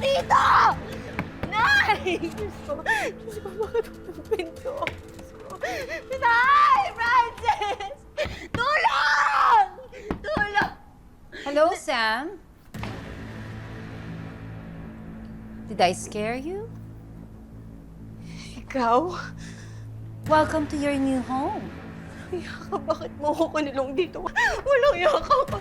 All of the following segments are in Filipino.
dito! Nay! Diyos ko, bakit open to? Nay! Francis! Tulong! Tulong! Hello, Sam? Did I scare you? Ikaw? Welcome to your new home. Yaka, bakit mo ako kunulong dito? Walang yaka.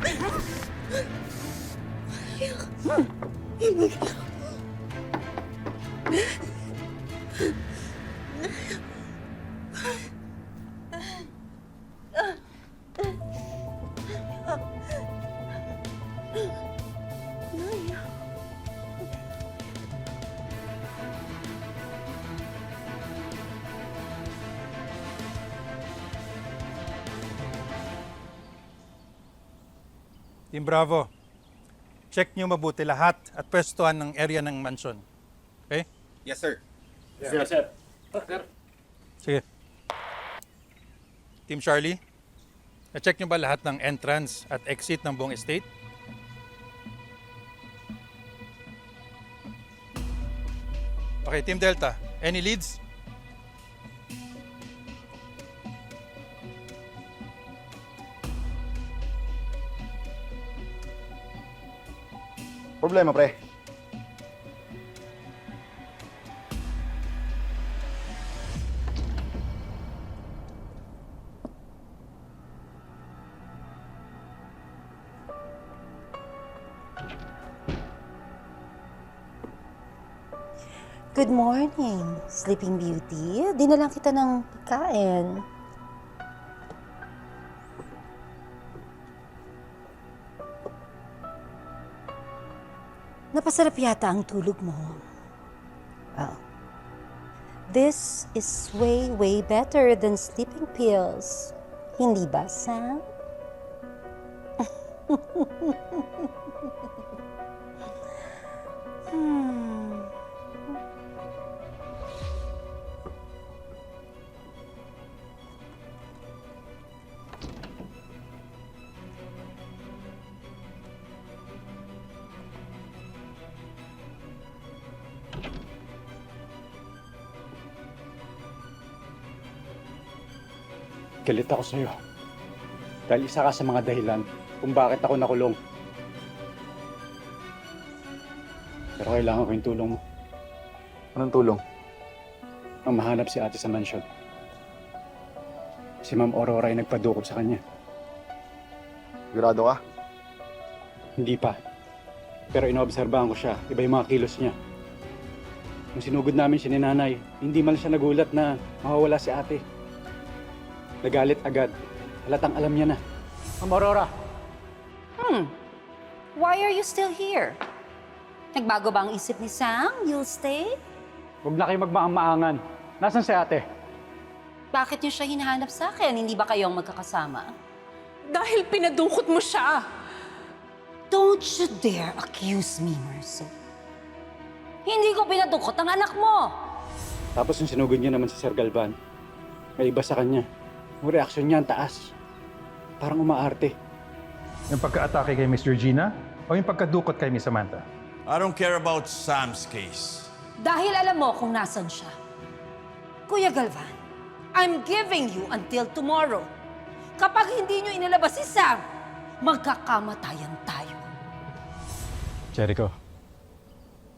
Team Bravo, check nyo mabuti lahat at pwestuhan ng area ng mansion. Okay? Yes, sir. Yes, sir. Sige. Team Charlie, na-check nyo ba lahat ng entrance at exit ng buong estate? Okay, Team Delta, any leads? Problema, pre. Good morning, Sleeping Beauty. Dinalang kita ng pagkain. Napasarap yata ang tulog mo. Well, this is way, way better than sleeping pills. Hindi ba, Sam? Galit ako sa'yo. Dahil isa ka sa mga dahilan kung bakit ako nakulong. Pero kailangan ko yung tulong mo. Anong tulong? Ang mahanap si ate sa mansyon. Si Ma'am Aurora ay nagpadukot sa kanya. Sigurado ka? Hindi pa. Pero inoobserbahan ko siya. Iba yung mga kilos niya. Nung sinugod namin si Ninanay, hindi man siya nagulat na mawawala si ate. Nagalit agad. Halatang alam niya na. Ma'am Aurora! Why are you still here? Nagbago ba ang isip ni Sam? You'll stay? Huwag na kayo magmaang-maangan. Nasaan si ate? Bakit niyo siya hinahanap sa akin? Hindi ba kayong magkakasama? Dahil pinadukot mo siya. Don't you dare accuse me, Mercy. Hindi ko pinadukot ang anak mo. Tapos yung sinugod niya naman si Sir Galvan, may iba sa kanya. Yung reaksyon niya ang taas. Parang umaarte. Yung pagka-atake kay Miss Georgina o yung pagkadukot kay Miss Samantha? I don't care about Sam's case. Dahil alam mo kung nasan siya. Kuya Galvan, I'm giving you until tomorrow. Kapag hindi niyo inilabas si Sam, magkakamatayan tayo. Jericho,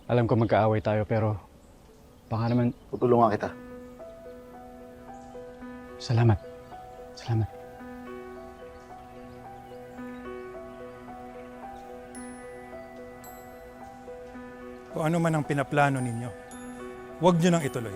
alam ko magkaaway tayo pero baka naman... Tutulungan kita. Salamat. Salamat. Kung ano man ang pinaplano ninyo, huwag nyo nang ituloy.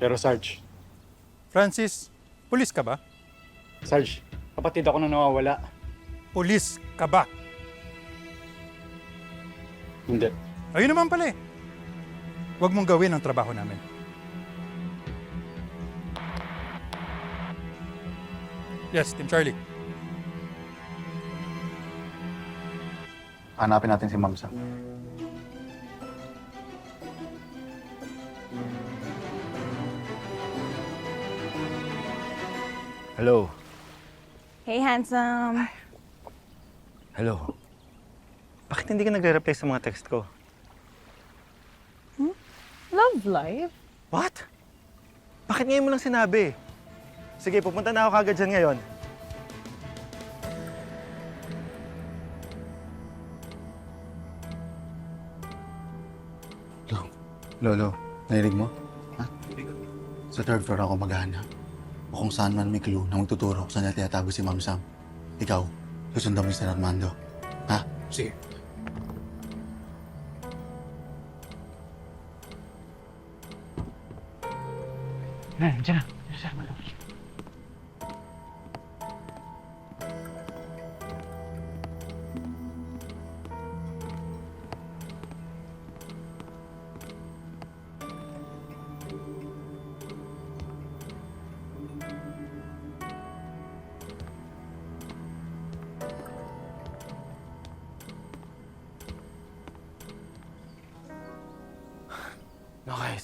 Pero Sarge, Francis, pulis ka ba? Sarge, Kapatid ako nang nawawala. Pulis ka ba? Hindi. Ayun naman pala eh. Huwag mong gawin ang trabaho namin. Yes, Team Charlie. Hanapin natin si Ma'am Sam. Hello. Hey, handsome. Hello. Bakit hindi ka nagre-reply sa mga text ko? Love life? What? Bakit ngayon mo lang sinabi? Sige, pupunta na ako kagad dyan ngayon. Lolo, narinig mo? Ha? Sa third floor ako maghahanap. O kung saan man may clue na magtuturo kung saan natin tinatago si Ma'am Sam. Ikaw, susundan mo si Sir Armando. Ha? Sige. Diyan na.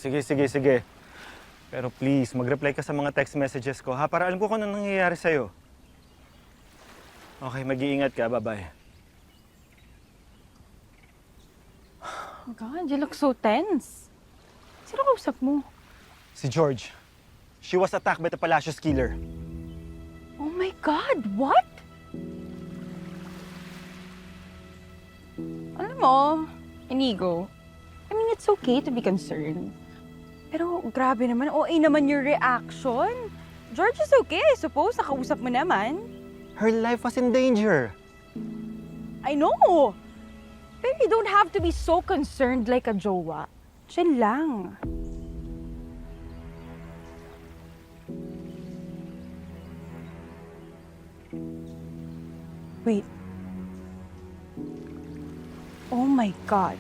Okay, sige. Pero please, mag-reply ka sa mga text messages ko, ha? Para alam ko kung ano nangyayari sa'yo. Okay, mag-iingat ka. Bye-bye. Oh God, you look so tense. Sino kausap mo? Si George. She was attacked by the Palacios killer. Oh my God, what? Alam mo, Inigo, I mean, it's okay to be concerned. Pero grabe naman, OA naman your reaction. George is okay, I suppose. Nakausap mo naman. Her life was in danger. I know. Pero you don't have to be so concerned like a jowa. Chill lang. Wait. Oh my God.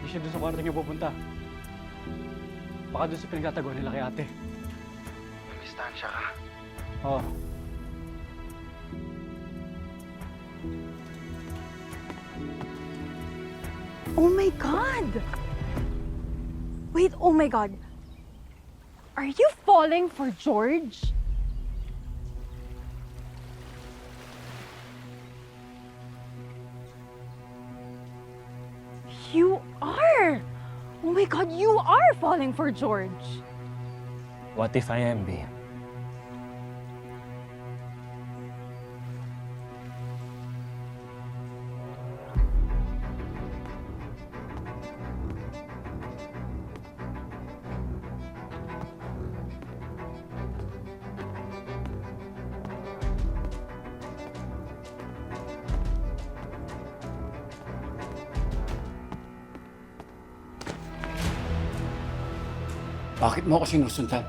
Hindi siya doon sa kwarto niyo pupunta. Baka doon sa pinagtataguan nila kay ate. May distansya ka. Oo. Oh my God! Wait, oh my God. Are you falling for George? You are! Oh my God, you are falling for George! What if I am, B? Bakit mo ako sinusundan?